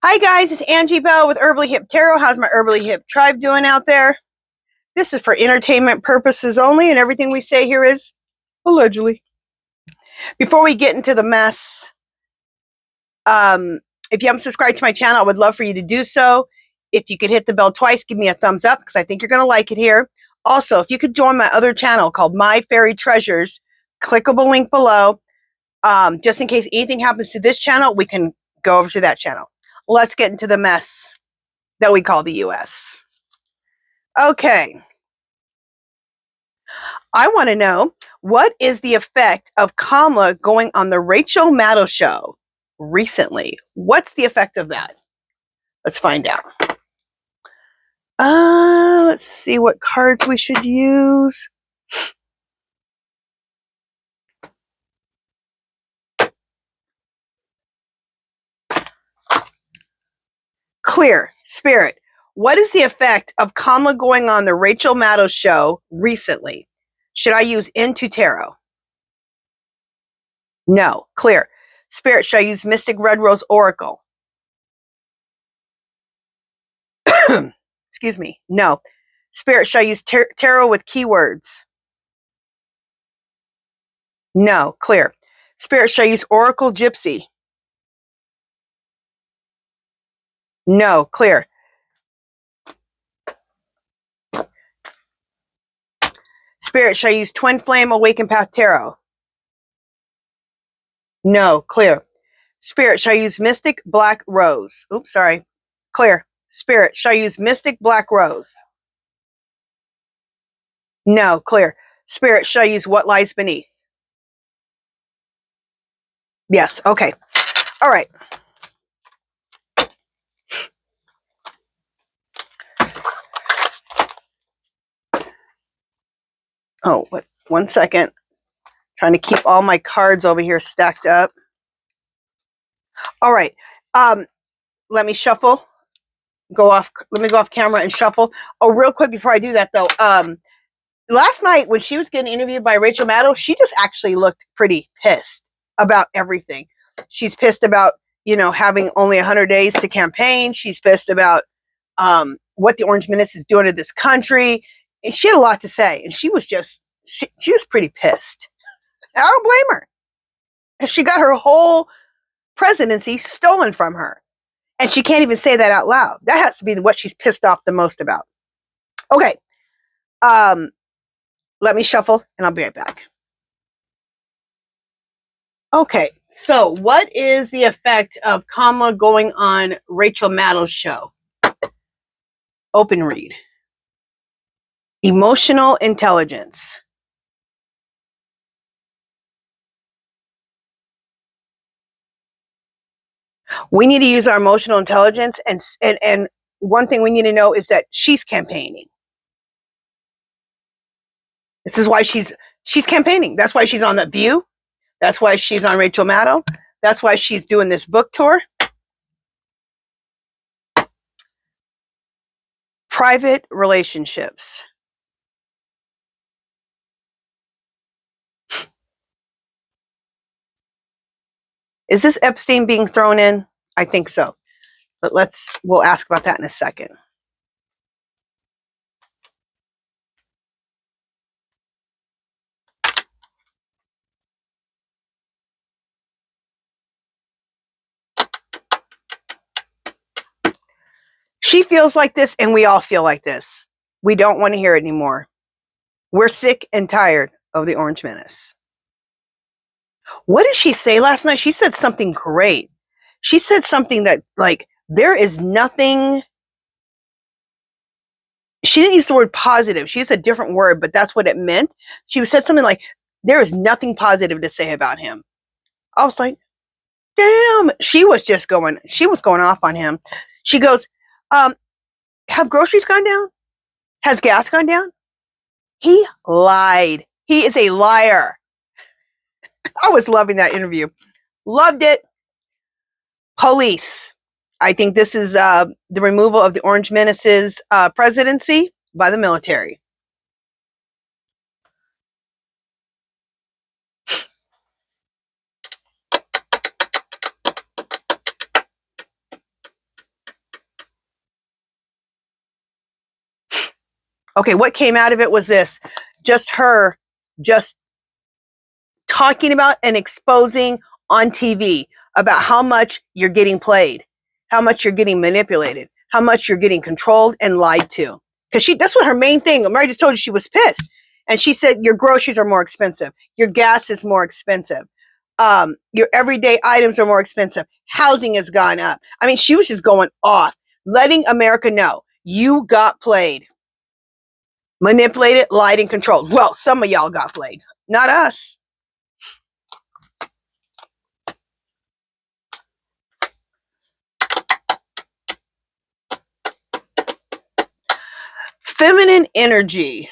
Hi guys, it's Angie Bell with HerballyHipTarot. How's my Herbally Hip tribe doing out there? This is for entertainment purposes only, and everything we say here is allegedly. Before we get into the mess, if you haven't subscribed to my channel, I would love for you to do so. If you could hit the bell twice, give me a thumbs up because I think you're going to like it here. Also, if you could join my other channel called My Fairy Treasures, clickable link below. Just in case anything happens to this channel, we can go over to that channel. Let's get into the mess that we call the U.S. Okay. I want to know, what is the effect of Kamala going on the Rachel Maddow show recently? What's the effect of that? Let's find out. Let's see what cards we should use. Clear. Spirit. What is the effect of Kamala going on the Rachel Maddow show recently? Should I use Into Tarot? No. Clear. Spirit, should I use Mystic Red Rose Oracle? Excuse me. No. Spirit, should I use tarot with keywords? No. Clear. Spirit, should I use Oracle Gypsy? No. Clear. Spirit, should I use Twin Flame Awakened Path Tarot? No. Clear. Spirit, should I use Mystic Black Rose? Oops, sorry. Clear. Spirit, should I use Mystic Black Rose? No. Clear. Spirit, should I use What Lies Beneath? Yes. Okay. All right. Oh, what? 1 second. Trying to keep all my cards over here stacked up. All right. Let me shuffle. Let me go off camera and shuffle. Oh, real quick before I do that though. Last night when she was getting interviewed by Rachel Maddow, she just actually looked pretty pissed about everything. She's pissed about, having only 100 days to campaign. She's pissed about what the Orange Menace is doing to this country. And she had a lot to say, and she was pretty pissed. I don't blame her. And she got her whole presidency stolen from her. And she can't even say that out loud. That has to be what she's pissed off the most about. Okay. Let me shuffle and I'll be right back. Okay. So what is the effect of Kamala going on Rachel Maddow's show? Open read. Emotional intelligence. We need to use our emotional intelligence, and one thing we need to know is that she's campaigning. This is why she's campaigning. That's why she's on The View. That's why she's on Rachel Maddow. That's why she's doing this book tour. Private relationships. Is this Epstein being thrown in? I think so. But we'll ask about that in a second. She feels like this, and we all feel like this. We don't want to hear it anymore. We're sick and tired of the Orange Menace. What did she say last night? She said something great. She said something that, like, there is nothing. She didn't use the word positive. She used a different word, but that's what it meant. She said something like, there is nothing positive to say about him. I was like, damn. She was going off on him. She goes, have groceries gone down? Has gas gone down? He lied. He is a liar. I was loving that interview. Loved it. Police. I think this is the removal of the Orange Menace's presidency by the military. Okay, what came out of it was this. Just her just talking about and exposing on TV about how much you're getting played, how much you're getting manipulated, how much you're getting controlled and lied to. Because that's what her main thing. Mary just told you she was pissed. And she said, your groceries are more expensive. Your gas is more expensive. Your everyday items are more expensive. Housing has gone up. I mean, she was just going off, letting America know you got played, manipulated, lied, and controlled. Well, some of y'all got played, not us. Feminine energy.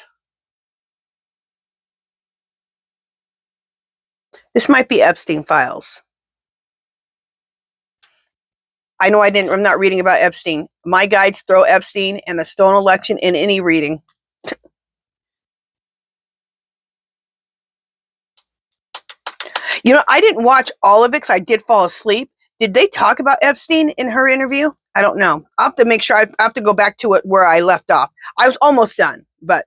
This might be Epstein files. I know I'm not reading about Epstein. My guides throw Epstein and the stolen election in any reading. You know, I didn't watch all of it because I did fall asleep. Did they talk about Epstein in her interview? I don't know. I'll have to make sure. I have to go back to it where I left off. I was almost done, but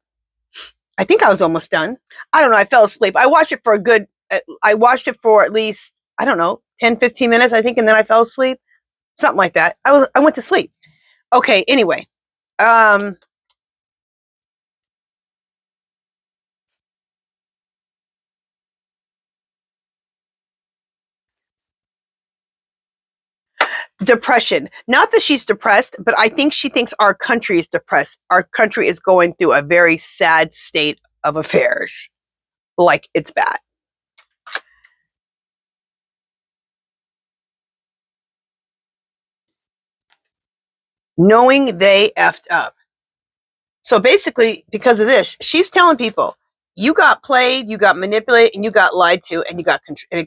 I think I was almost done. I don't know. I fell asleep. I watched it for at least, I don't know, 10, 15 minutes, I think, and then I fell asleep. Something like that. I went to sleep. Okay, anyway. Depression. Not that she's depressed, but I think she thinks our country is depressed. Our country is going through a very sad state of affairs. Like, it's bad. Knowing they effed up. So basically, because of this, she's telling people, you got played, you got manipulated, and you got lied to, and it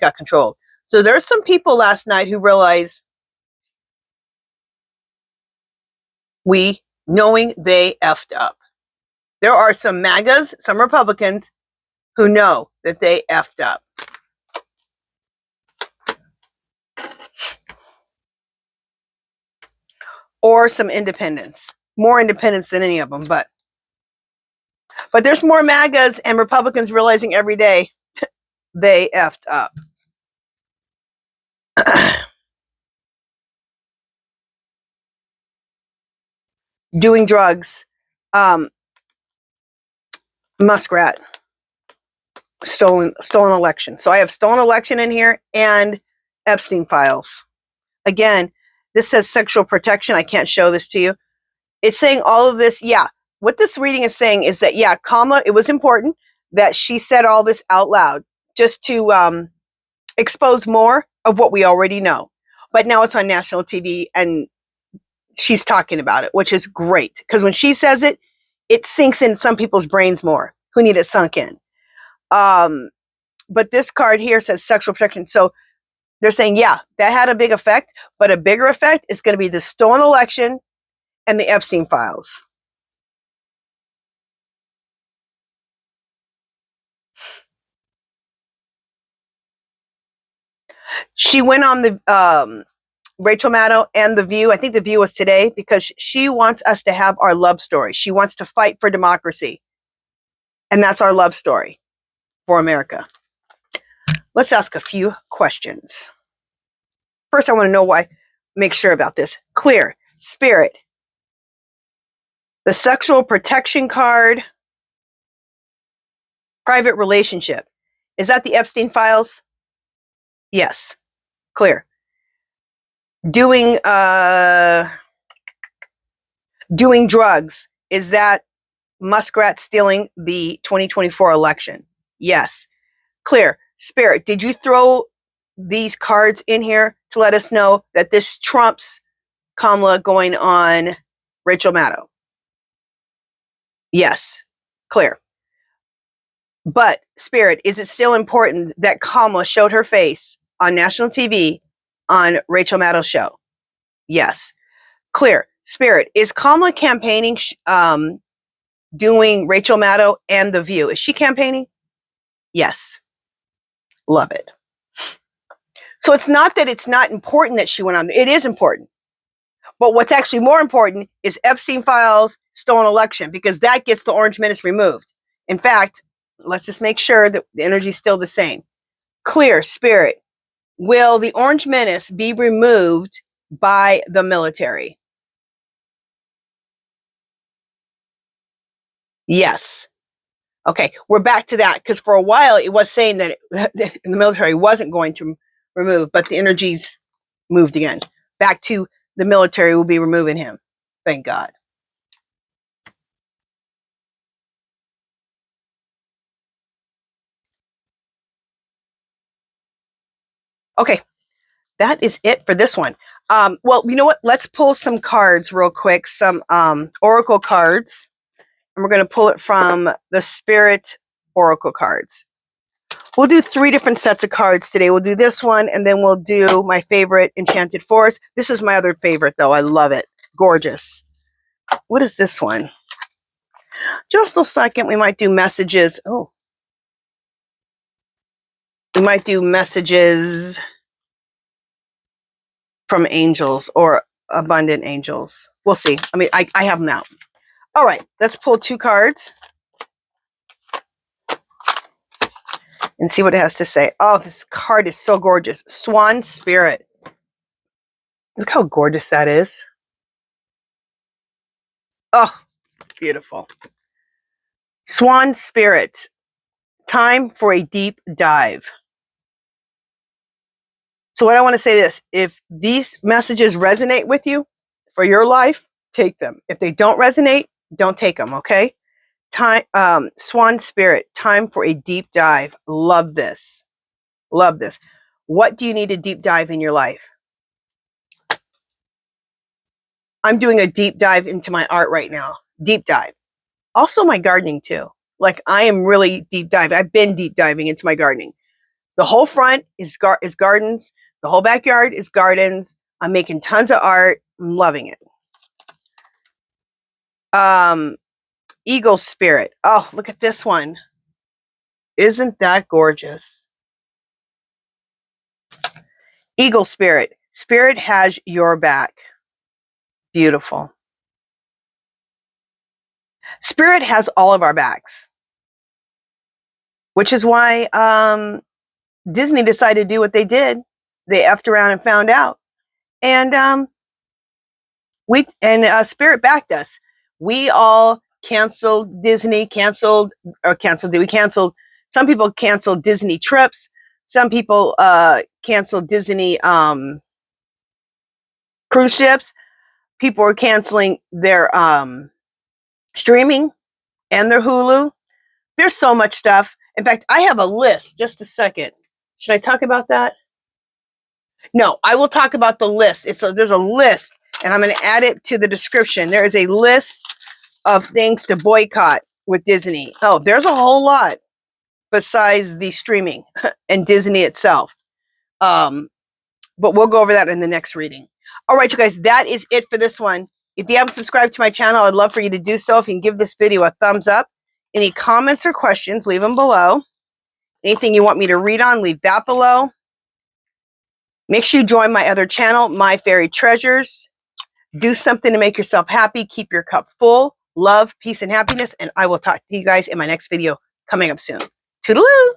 got controlled. So there's some people last night who realized knowing they effed up. There are some MAGAs, some Republicans, who know that they effed up. Or some independents. More independents than any of them, but there's more MAGAs and Republicans realizing every day they effed up. Doing drugs. Muskrat. Stolen election. So I have stolen election in here and Epstein files. Again, this says sexual protection. I can't show this to you. It's saying all of this. Yeah. What this reading is saying is that, yeah, Kamala, it was important that she said all this out loud just to expose more of what we already know. But now it's on national TV and she's talking about it, which is great. Because when she says it, it sinks in some people's brains more who need it sunk in. But this card here says sexual protection. So they're saying, yeah, that had a big effect, but a bigger effect is going to be the stolen election and the Epstein files. She went on the Rachel Maddow and The View. I think The View was today because she wants us to have our love story. She wants to fight for democracy. And that's our love story for America. Let's ask a few questions. First, I want to know why. Make sure about this. Clear. Spirit. The sexual protection card. Private relationship. Is that the Epstein files? Yes. Clear. Doing drugs. Is that Muskrat stealing the 2024 election? Yes. Clear. Spirit, did you throw these cards in here to let us know that this trumps Kamala going on Rachel Maddow? Yes. Clear. But, Spirit, is it still important that Kamala showed her face on national TV on Rachel Maddow's show? Yes. Clear. Spirit, is Kamala campaigning doing Rachel Maddow and The View? Is she campaigning? Yes. Love it. So it's not that it's not important that she went on. It is important. But what's actually more important is Epstein files stolen election, because that gets the orange menace removed. In fact, let's just make sure that the energy is still the same. Clear, Spirit. Will the orange menace be removed by the military? Yes. Okay, we're back to that, because for a while it was saying that the military wasn't going to remove, but the energies moved again. Back to the military will be removing him. Thank God. Okay, that is it for this one. Well, you know what? Let's pull some cards real quick, some oracle cards. And we're going to pull it from the Spirit Oracle cards. We'll do 3 different sets of cards today. We'll do this one, and then we'll do my favorite Enchanted Forest. This is my other favorite, though. I love it. Gorgeous. What is this one? Just a second. We might do messages. Oh. We might do messages from angels or abundant angels. We'll see. I mean, I have them out. All right. Let's pull 2 cards and see what it has to say. Oh, this card is so gorgeous. Swan Spirit. Look how gorgeous that is. Oh, beautiful. Swan Spirit. Time for a deep dive. So what I want to say is, if these messages resonate with you for your life, take them. If they don't resonate, don't take them, okay? Time, Swan Spirit, time for a deep dive. Love this. Love this. What do you need a deep dive in your life? I'm doing a deep dive into my art right now. Deep dive. Also my gardening too. Like, I am really deep diving. I've been deep diving into my gardening. The whole front is gardens. The whole backyard is gardens. I'm making tons of art. I'm loving it. Eagle Spirit. Oh, look at this one. Isn't that gorgeous? Eagle Spirit. Spirit has your back. Beautiful. Spirit has all of our backs. Which is why Disney decided to do what they did. They effed around and found out. And Spirit backed us. We all canceled Disney, some people canceled Disney trips. Some people canceled Disney cruise ships. People were canceling their streaming and their Hulu. There's so much stuff. In fact, I have a list. Just a second. Should I talk about that? No, I will talk about the list. There's a list, and I'm going to add it to the description. There is a list of things to boycott with Disney. Oh, there's a whole lot besides the streaming and Disney itself. But we'll go over that in the next reading. All right, you guys, that is it for this one. If you haven't subscribed to my channel, I'd love for you to do so. If you can give this video a thumbs up. Any comments or questions, leave them below. Anything you want me to read on, leave that below. Make sure you join my other channel, My Fairy Treasures. Do something to make yourself happy. Keep your cup full. Love, peace, and happiness. And I will talk to you guys in my next video coming up soon. Toodaloo!